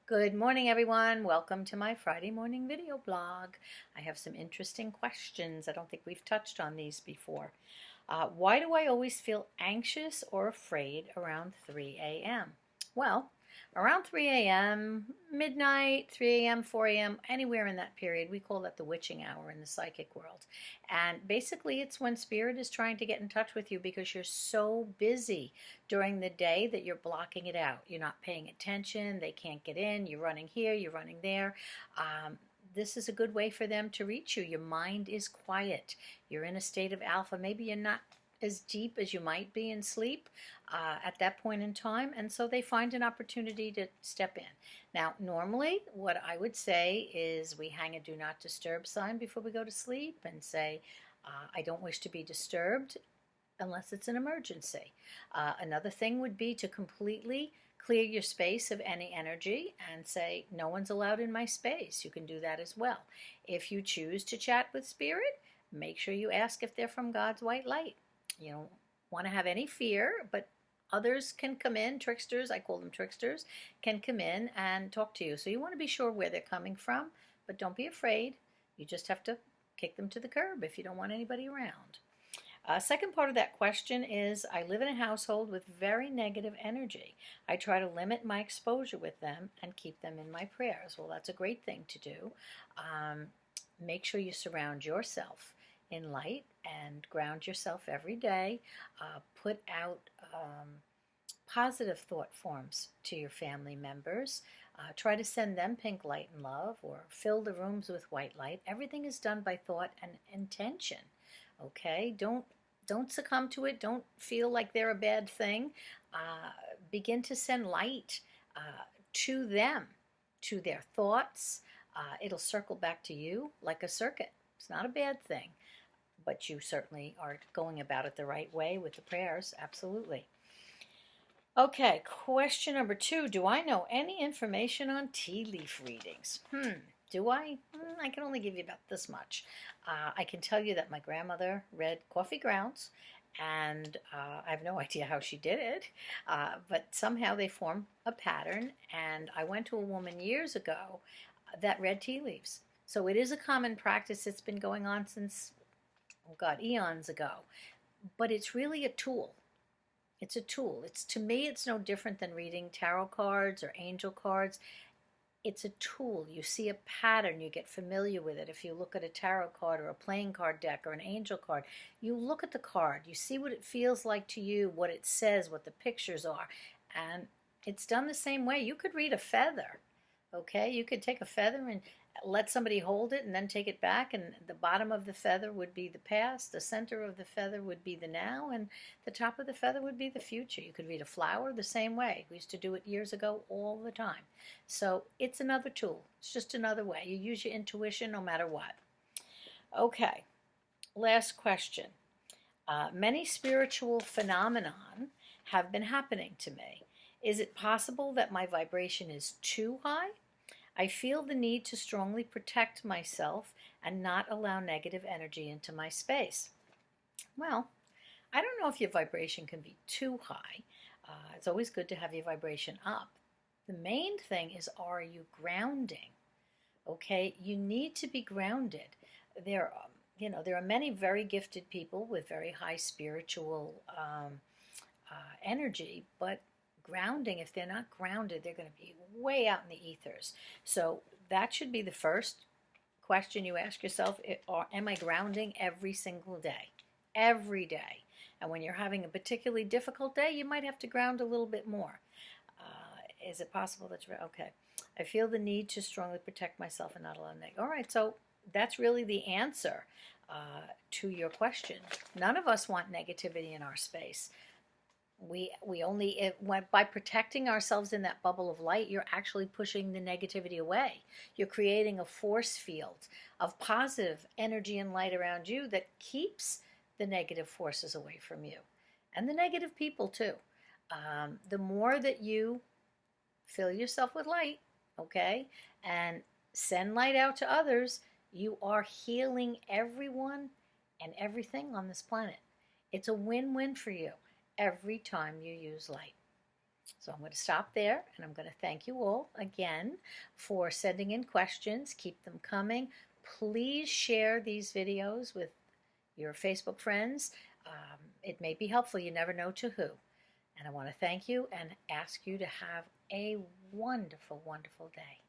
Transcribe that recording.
Good morning, everyone. Welcome to my Friday morning video blog. I have some interesting questions. I don't think we've touched on these before. Why do I always feel anxious or afraid around 3 a.m.? Well, around 3 a.m., midnight, 3 a.m., 4 a.m., anywhere in that period, we call that the witching hour in the psychic world. And basically, it's when spirit is trying to get in touch with you because you're so busy during the day that you're blocking it out. You're not paying attention. They can't get in. You're running here, you're running there. This is a good way for them to reach you. Your mind is quiet. You're in a state of alpha. Maybe you're not as deep as you might be in sleep at that point in time, and so they find an opportunity to step in. Now, normally, what I would say is we hang a do not disturb sign before we go to sleep and say, I don't wish to be disturbed unless it's an emergency. Another thing would be to completely clear your space of any energy and say, no one's allowed in my space. You can do that as well. If you choose to chat with spirit, make sure you ask if they're from God's white light. You don't want to have any fear, but others can come in, tricksters, I call them tricksters, can come in and talk to you. So you want to be sure where they're coming from, but don't be afraid. You just have to kick them to the curb if you don't want anybody around. Second part of that question is, I live in a household with very negative energy. I try to limit my exposure with them and keep them in my prayers. Well, that's a great thing to do. Make sure you surround yourself in light and ground yourself every day. Put out positive thought forms to your family members. Try to send them pink light and love, or fill the rooms with white light. Everything is done by thought and intention. Okay, don't succumb to it. Don't feel like they're a bad thing. Begin to send light to them, to their thoughts. It'll circle back to you like a circuit. It's not a bad thing, but you certainly are going about it the right way with the prayers. Absolutely. Okay, question number 2. Do I know any information on tea leaf readings? Do I? I can only give you about this much. I can tell you that my grandmother read coffee grounds, and I have no idea how she did it, but somehow they form a pattern, and I went to a woman years ago that read tea leaves. So it is a common practice. It's been going on since, oh God, eons ago. But it's really a tool. It's a tool. To me, it's no different than reading tarot cards or angel cards. It's a tool. You see a pattern, you get familiar with it. If you look at a tarot card or a playing card deck or an angel card, you look at the card, you see what it feels like to you, what it says, what the pictures are, and it's done the same way. You could read a feather, okay? You could take a feather and let somebody hold it and then take it back, and the bottom of the feather would be the past, the center of the feather would be the now, and the top of the feather would be the future. You could read a flower the same way. We used to do it years ago all the time. So it's another tool. It's just another way. You use your intuition no matter what. Okay, last question. Many spiritual phenomenon have been happening to me. Is it possible that my vibration is too high? I feel the need to strongly protect myself and not allow negative energy into my space. Well, I don't know if your vibration can be too high. It's always good to have your vibration up. The main thing is, are you grounding? Okay, you need to be grounded. There are many very gifted people with very high spiritual energy, but grounding, if they're not grounded, they're going to be way out in the ethers. So that should be the first question you ask yourself. Am I grounding every single day? Every day. And when you're having a particularly difficult day, you might have to ground a little bit more. Is it possible that you're okay? I feel the need to strongly protect myself and not allow negative. All right, so that's really the answer to your question. None of us want negativity in our space. We only, by protecting ourselves in that bubble of light, you're actually pushing the negativity away. You're creating a force field of positive energy and light around you that keeps the negative forces away from you, and the negative people too. The more that you fill yourself with light, okay, and send light out to others, you are healing everyone and everything on this planet. It's a win-win for you every time you use light. So I'm going to stop there, and I'm going to thank you all again for sending in questions. Keep them coming. Please share these videos with your Facebook friends. It may be helpful. You never know to who. And I want to thank you and ask you to have a wonderful, wonderful day.